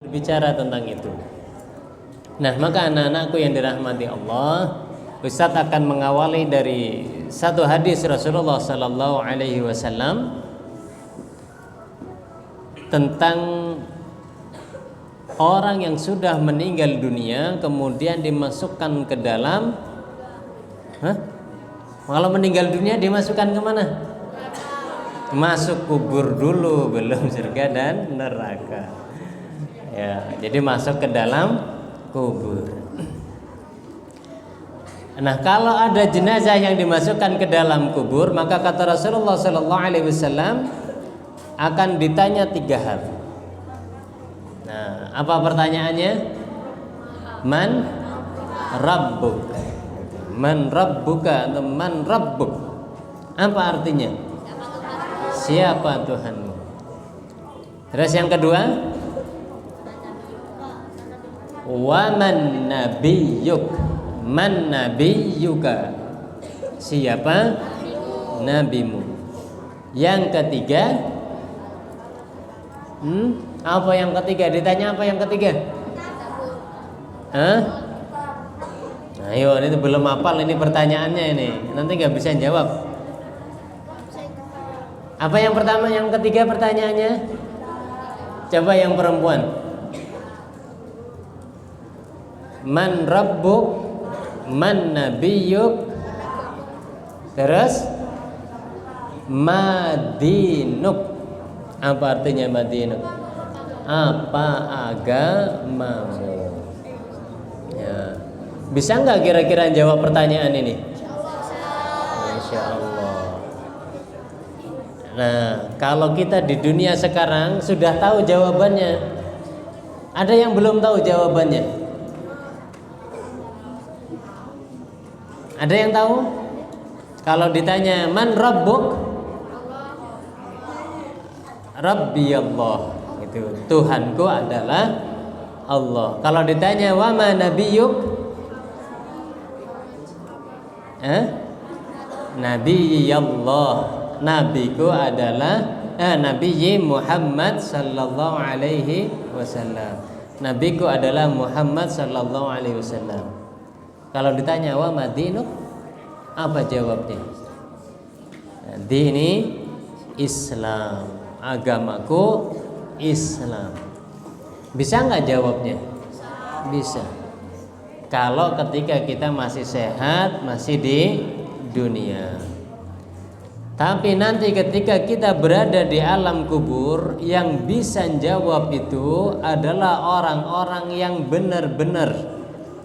bicara tentang itu. Nah, maka anak-anakku yang dirahmati Allah, Ustadz akan mengawali dari satu hadis Rasulullah Sallallahu Alaihi Wasallam tentang orang yang sudah meninggal dunia kemudian dimasukkan ke dalam, kalau meninggal dunia dimasukkan kemana? Masuk kubur dulu, belum surga dan neraka. Ya, jadi masuk ke dalam kubur. Nah, kalau ada jenazah yang dimasukkan ke dalam kubur, maka kata Rasulullah Sallallahu Alaihi Wasallam akan ditanya 3 hal. Nah, apa pertanyaannya? Man Rabbuk? Man Rabbuka atau Man Rabbuk? Apa artinya? Siapa Tuhanmu? Terus yang kedua, wa man nabiyyuk? Man nabiyyuka? Siapa nabimu? Yang ketiga, apa yang ketiga? Ditanya apa yang ketiga? Ayo, ini belum hafal ini pertanyaannya ini. Nanti nggak bisa jawab. Apa yang pertama, yang ketiga pertanyaannya? Coba yang perempuan. Man rabbuk? Man nabiyyuk? Terus madinuk? Apa artinya madinuk? Apa agamamu? Ya. Bisa nggak kira-kira jawab pertanyaan ini? Insya Allah. Nah, kalau kita di dunia sekarang sudah tahu jawabannya, ada yang belum tahu jawabannya? Ada yang tahu? Kalau ditanya man rabbuk? Rabbi Allah. Itu Tuhanku adalah Allah. Kalau ditanya wa ma nabiyyuk? Nabi Allah. Nabiku adalah Nabi Muhammad sallallahu alaihi wasallam. Nabiku adalah Muhammad sallallahu alaihi wasallam. Kalau ditanya wa madinuk, apa jawabnya? Dini Islam, agamaku Islam. Bisa nggak jawabnya? Bisa. Kalau ketika kita masih sehat, masih di dunia. Tapi nanti ketika kita berada di alam kubur, yang bisa jawab itu adalah orang-orang yang benar-benar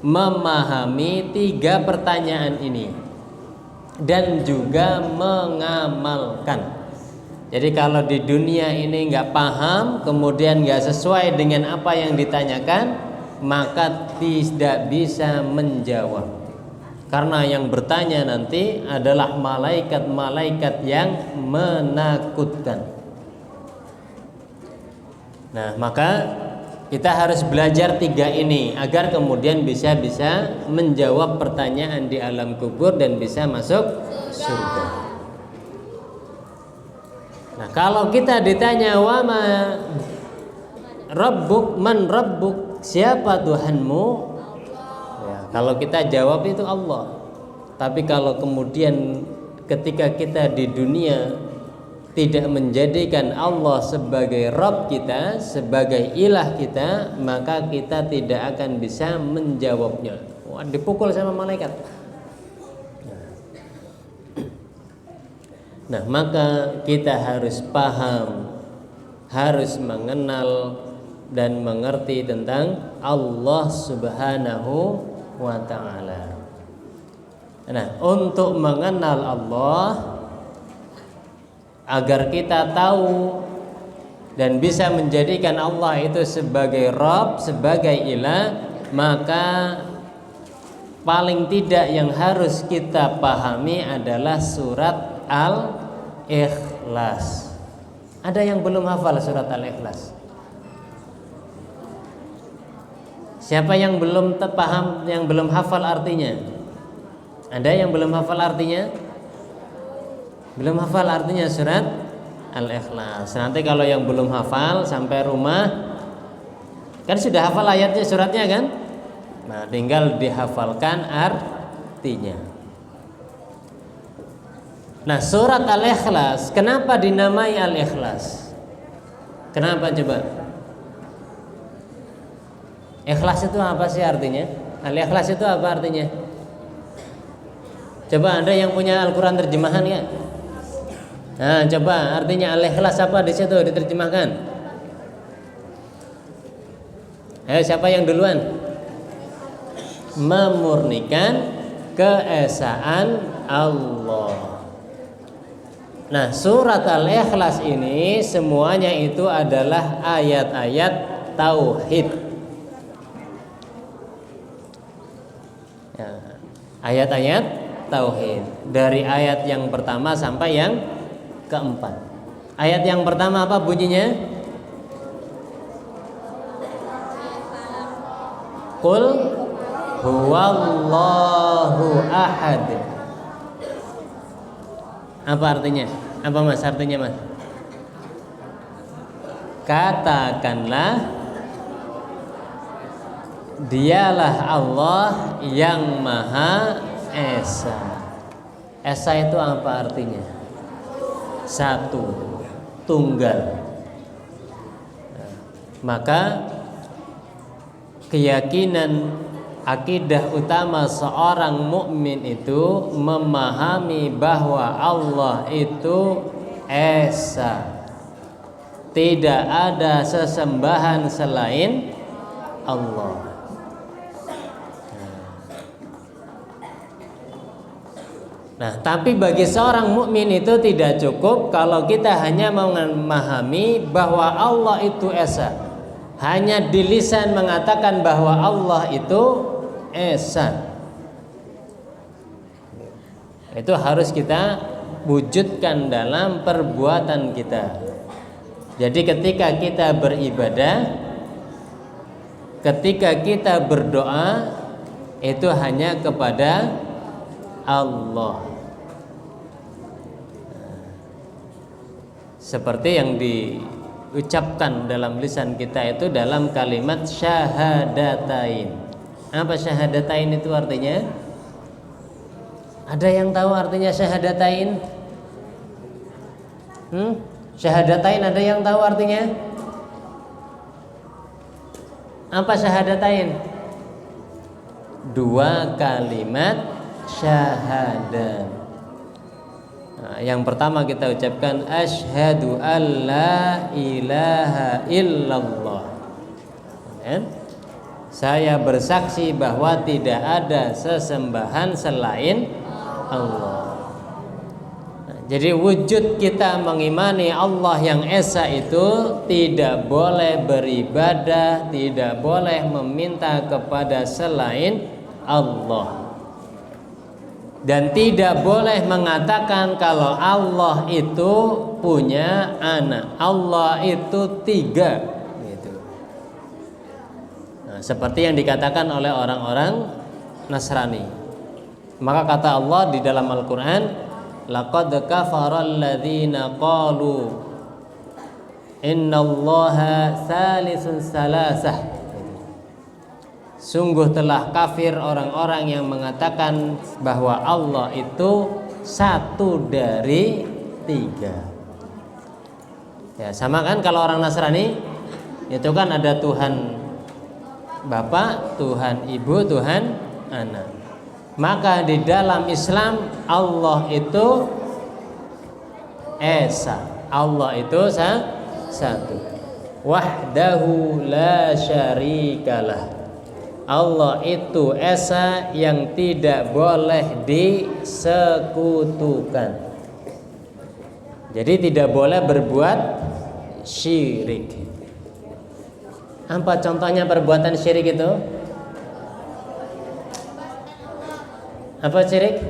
memahami 3 pertanyaan ini dan juga mengamalkan. Jadi kalau di dunia ini nggak paham, kemudian nggak sesuai dengan apa yang ditanyakan, maka tidak bisa menjawab. Karena yang bertanya nanti adalah malaikat-malaikat yang menakutkan. Nah, maka kita harus belajar 3 ini agar kemudian bisa menjawab pertanyaan di alam kubur dan bisa masuk surga. Nah, kalau kita ditanya wa ma rabbuk, man rabbuk? Siapa Tuhanmu? Ya, kalau kita jawab itu Allah. Tapi kalau kemudian ketika kita di dunia tidak menjadikan Allah sebagai Rabb kita, sebagai ilah kita, maka kita tidak akan bisa menjawabnya. Wah, dipukul sama malaikat. Nah, maka kita harus paham, harus mengenal dan mengerti tentang Allah Subhanahu wa ta'ala. Nah, untuk mengenal Allah, agar kita tahu dan bisa menjadikan Allah itu sebagai Rabb, sebagai ilah, maka paling tidak yang harus kita pahami adalah surat Al-Ikhlas. Ada yang belum hafal surat Al-Ikhlas? Siapa yang belum paham, yang belum hafal artinya? Ada yang belum hafal artinya? Belum hafal artinya surat Al-Ikhlas. Nanti kalau yang belum hafal sampai rumah Kan sudah hafal ayatnya, suratnya kan? Nah, tinggal dihafalkan artinya. Nah, surat Al-Ikhlas kenapa dinamai Al-Ikhlas? Kenapa coba? Ikhlas itu apa sih artinya? Al-Ikhlas itu apa artinya? Coba Anda yang punya Al-Quran terjemahan ya? Nah, coba artinya Al-Ikhlas apa di situ diterjemahkan? Ayo, siapa yang duluan? Memurnikan keesaan Allah. Nah, surat Al-Ikhlas ini semuanya itu adalah ayat-ayat tauhid. Ya, ayat-ayat tauhid dari ayat yang pertama sampai yang keempat. Ayat yang pertama apa bunyinya? Qul huwallahu ahad. Apa artinya? Apa Mas artinya Mas? Katakanlah dialah Allah yang Maha Esa. Esa itu apa artinya? Satu, tunggal. Maka keyakinan akidah utama seorang mukmin itu memahami bahwa Allah itu Esa. Tidak ada sesembahan selain Allah. Nah, tapi bagi seorang mukmin itu tidak cukup kalau kita hanya memahami bahwa Allah itu Esa. Hanya di lisan mengatakan bahwa Allah itu Esa. Itu harus kita wujudkan dalam perbuatan kita. Jadi ketika kita beribadah, ketika kita berdoa, itu hanya kepada Allah. Seperti yang diucapkan dalam lisan kita itu dalam kalimat syahadatain. Apa syahadatain itu artinya? Ada yang tahu artinya syahadatain? Syahadatain ada yang tahu artinya? Apa syahadatain? Dua kalimat syahadat. Nah, yang pertama kita ucapkan asyhadu alla ilaha illallah. Saya bersaksi bahwa tidak ada sesembahan selain Allah. Jadi wujud kita mengimani Allah yang Esa itu tidak boleh beribadah, tidak boleh meminta kepada selain Allah. Dan tidak boleh mengatakan kalau Allah itu punya anak, Allah itu tiga gitu. Nah, seperti yang dikatakan oleh orang-orang Nasrani. Maka kata Allah di dalam Al-Quran, laqad kafara alladzina qalu innallaha salisun salasah. Sungguh telah kafir orang-orang yang mengatakan bahwa Allah itu satu dari tiga. Ya, sama kan kalau orang Nasrani itu kan ada Tuhan Bapa, Tuhan Ibu, Tuhan Anak. Maka di dalam Islam Allah itu Esa. Allah itu satu. Wahdahu la syarikalah. Allah itu Esa yang tidak boleh disekutukan. Jadi tidak boleh berbuat syirik. Apa contohnya perbuatan syirik itu? Apa syirik?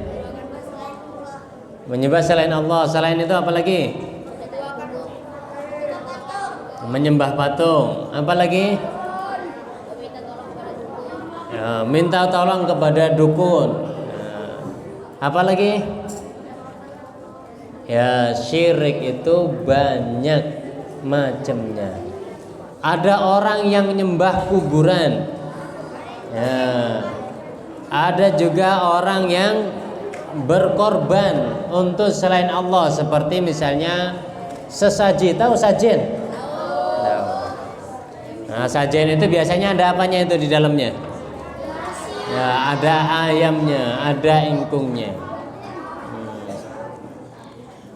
Menyembah selain Allah. Selain itu apa lagi? Menyembah patung. Apa lagi? Ya, minta tolong kepada dukun. Ya. Apa lagi? Ya, syirik itu banyak macamnya. Ada orang yang nyembah kuburan. Ya. Ada juga orang yang berkorban untuk selain Allah, seperti misalnya sesaji. Tahu sajen? Tahu. Nah, sajen itu biasanya ada apanya itu di dalamnya? Ya, ada ayamnya, ada ingkungnya.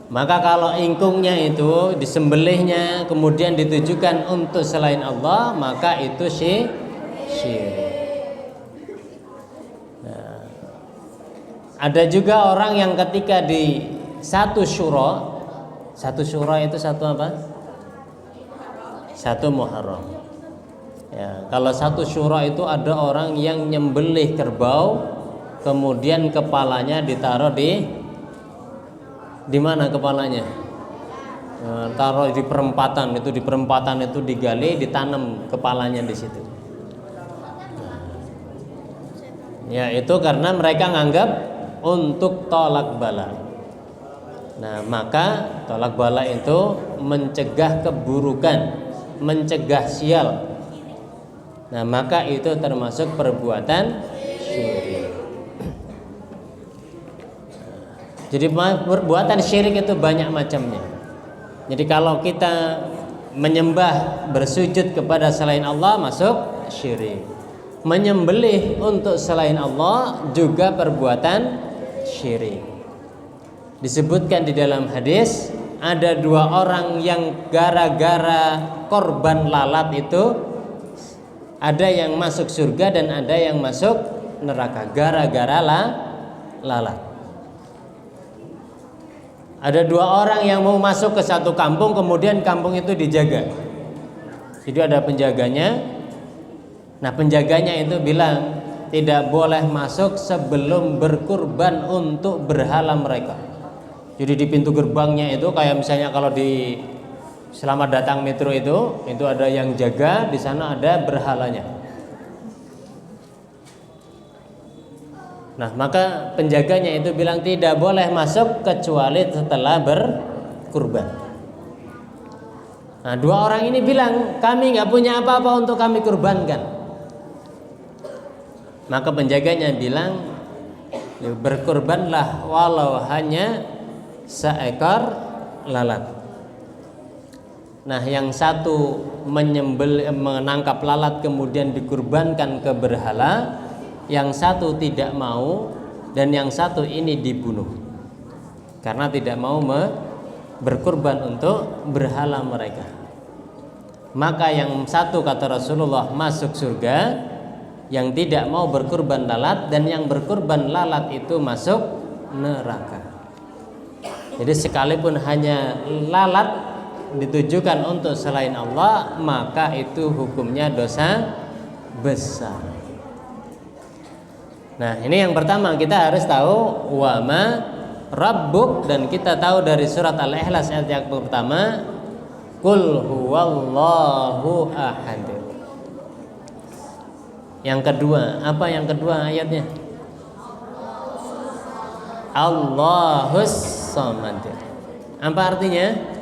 Maka kalau ingkungnya itu disembelihnya kemudian ditujukan untuk selain Allah, maka itu syirik. Nah, ada juga orang yang ketika di satu syura itu satu apa? Satu Muharram. Ya, kalau satu syura itu ada orang yang nyembelih kerbau, kemudian kepalanya ditaruh di mana kepalanya? Taruh di perempatan itu digali, ditanam kepalanya di situ. Ya, itu karena mereka nganggap untuk tolak bala. Nah, maka tolak bala itu mencegah keburukan, mencegah sial. Nah, maka itu termasuk perbuatan syirik. Jadi perbuatan syirik itu banyak macamnya. Jadi kalau kita menyembah, bersujud kepada selain Allah masuk syirik. Menyembelih untuk selain Allah juga perbuatan syirik. Disebutkan di dalam hadis, ada dua orang yang gara-gara korban lalat itu ada yang masuk surga dan ada yang masuk neraka gara-gara lalat. Ada dua orang yang mau masuk ke satu kampung, kemudian kampung itu dijaga. Jadi ada penjaganya. Nah, penjaganya itu bilang tidak boleh masuk sebelum berkurban untuk berhala mereka. Jadi di pintu gerbangnya itu kayak misalnya kalau di Selamat Datang Metro itu ada yang jaga, di sana ada berhalanya. Nah, maka penjaganya itu bilang tidak boleh masuk kecuali setelah berkurban. Nah, dua orang ini bilang kami nggak punya apa-apa untuk kami kurbankan. Maka penjaganya bilang berkurbanlah walau hanya seekor lalat. Nah, yang satu menangkap lalat kemudian dikurbankan ke berhala, yang satu tidak mau, dan yang satu ini dibunuh karena tidak mau berkurban untuk berhala mereka. Maka yang satu kata Rasulullah masuk surga, yang tidak mau berkurban lalat, dan yang berkurban lalat itu masuk neraka. Jadi sekalipun hanya lalat ditujukan untuk selain Allah, maka itu hukumnya dosa besar. Nah, ini yang pertama kita harus tahu wa ma rabbuk, dan kita tahu dari surat Al-Ikhlas ayat yang pertama, qul huwallahu ahad. Yang kedua, apa yang kedua ayatnya? Allahus samad. Apa artinya?